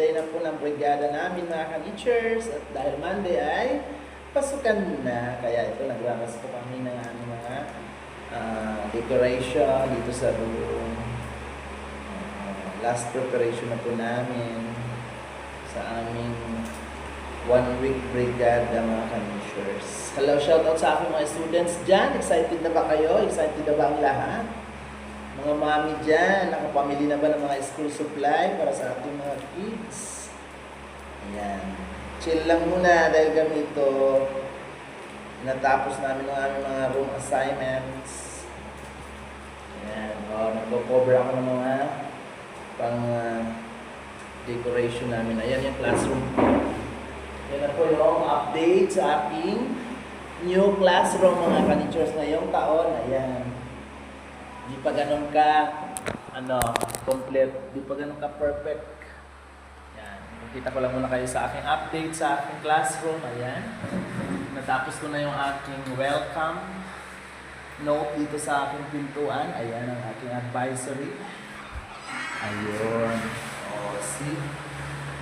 day na po ng brigada namin mga ka-teachers. At dahil Monday ay pasukan na. Kaya ito, nagramas po kami ng aming mga decoration dito sa room. Last preparation na po namin sa aming 1 week brigada mga ka-teachers. Hello, shoutout sa aking mga students dyan. Excited na ba kayo? Excited na ba ang lahat? Mga mami dyan, nakapamili na ba ng mga school supply para sa ating mga kids? Ayan. Chill lang muna dahil ganito natapos namin ang aming mga room assignments. Ayan. Nagpo-cover ako ng mga pang decoration namin. Ayan yung classroom ko. Yan na po yung update sa aking new classroom mga ka-teachers ngayong taon. Ayan. Di pa ganun ka, complete. Di pa ganun ka perfect. Ayan. Makita ko lang muna kayo sa aking update sa aking classroom. Ayan. Natapos ko na yung aking welcome note dito sa aking pintuan. Ayan ang aking advisory. Ayun. See?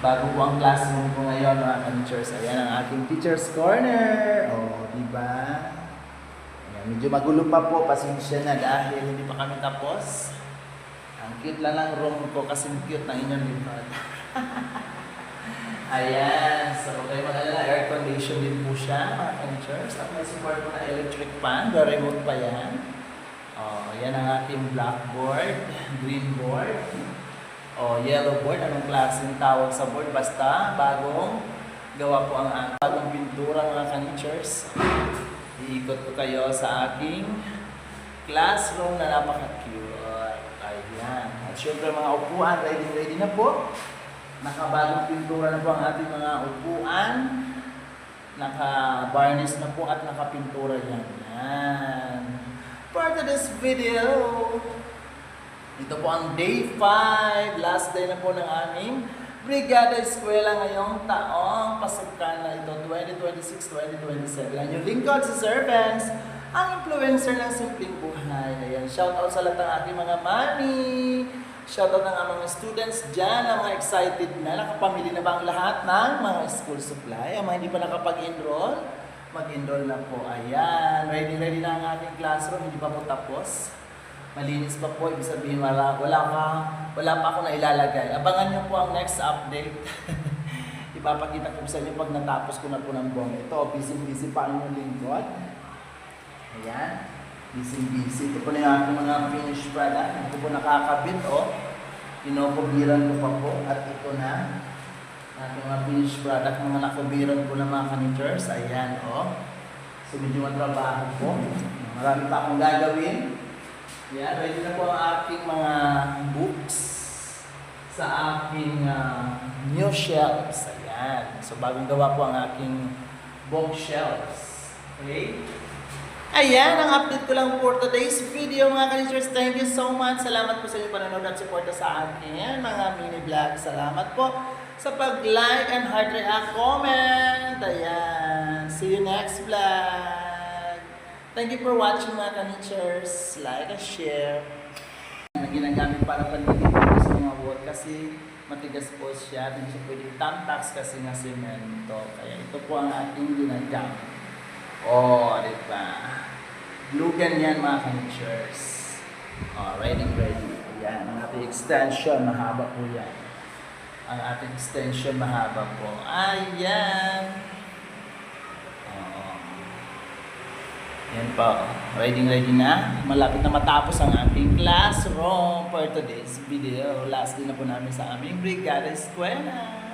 Bago po ang classroom ko ngayon mga ka-teachers. Ayan ang aking teacher's corner. Diba? Ayan, medyo magulo pa po. Pasensya na dahil hindi pa kami tapos. Ang cute lang ng room ko kasi cute ng inyong lipad. Ayan. So, kayo mag-alala. Air condition din po siya mga ka-teachers. At may support po na electric fan. The remote pa yan. Ayan ang aking blackboard. Green board. Yellow board, anong klaseng tawag sa board? Basta, bagong gawa po ang bagong pintura mga ka-teachers. Iikot ko kayo sa aking classroom na napaka-cute. Ayan. At syempre mga upuan, ready na po. Nakabagong pintura na po ang ating mga upuan. Naka-varnish na po at nakapintura yan. Ayan. For today's video, ito po ang day 5, last day na po ng aming Brigada Eskwela ngayong taong pasukan na ito, 2026-2027. Ang yung lingkod sa servants, ang influencer ng simpleng buhay. Ayan, shoutout sa lahat ng aking mga mami, shoutout ng mga students dyan, ang mga excited na, nakapamili na ba ang lahat ng mga school supply? Ang mga hindi pa nakapag-enroll, mag-enroll na po. Ayan, ready na ang ating classroom, hindi pa po tapos. Malinis pa po, ibig sabihin wala pa ako na ilalagay. Abangan nyo po ang next update. Ipapakita ko sa inyo pag natapos ko na po ng buong ito. Busy pa ang inyong lingkod. Ayan. Busy. Ito po na yung aking mga finished product. Ito po nakakabit, Inokubiran ko pa po. At ito na. Ating mga finished product. Mga nakubiran ko na mga ka-teachers. Ayan, So medyo matrabaho po. Marami pa akong gagawin. Yan, ready na po ang aking mga books sa aking new shelves. Ayan. So, bagong gawa po ang aking bookshelves. Okay? Ayan, ang update ko lang for today's video mga ka-teachers. Thank you so much. Salamat po sa inyong panonood at suporta sa akin mga mini vlog. Salamat po sa pag-like and heart react comment. Ayan. See you next vlog. Thank you for watching mga ka-teachers. Like and share. Na ginagamit para panigin sa mga wood kasi matigas po siya. Hindi siya pwedeng tamtax kasi nga semento. Kaya ito po ang ating ginagamit. Diba? Glue gun yan mga ka-teachers. Ready. Ayan, ang ating extension. Mahaba po yan. Ang ating extension mahaba po. Ayan. Yan po. Ready na. Malapit na matapos ang ating classroom for today's video. Last din na po namin sa aming Brigada Eskwela.